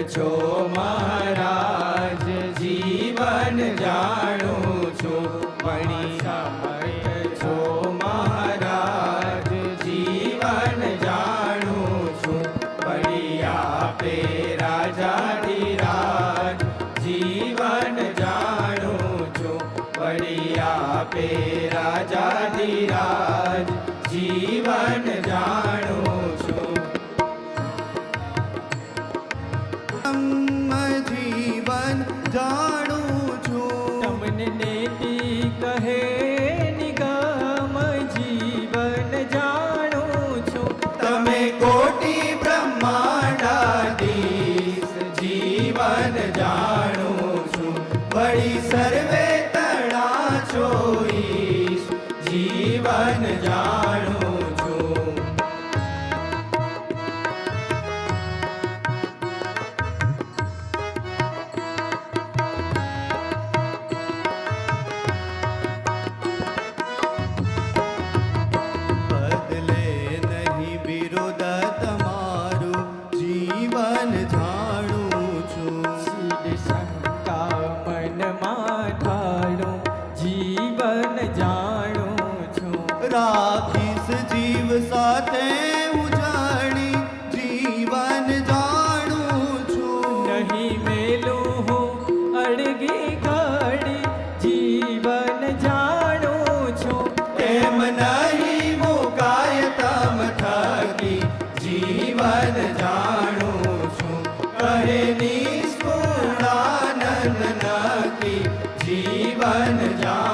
છો મહારાજ જીવન જાણું છું વળી સમર્થ છો મહારાજ જીવન જાણું છું વળી આપે રાજાધિરાજ જીવન જાણું છું વળી આપે રાજાધિરાજ જીવન જાણું છું જીવન જાણું છું તમને નેતિ કહે નિગમ જીવન જાણું છું તમે કોટી બ્રહ્માંડાધીશ જીવન જાણું છું વળી સર્વે તણા છો ઈશ જીવન જાણું છું બદલે નહીં વિરોધ તમારું જીવન જાણું છું સીધ શંકા મનમાં ઠારું જીવન જાણું છું રાખીશ જીવ સાથે ઉજાણી જીવન જાણું છું નહીં મેલું હું અડગી ઘડી જીવન જાણું છું એમ નહીં મુકાય તમ થકી જીવન જાણું છું કહે નિષ્કુળાનંદ નકી જીવન જાણું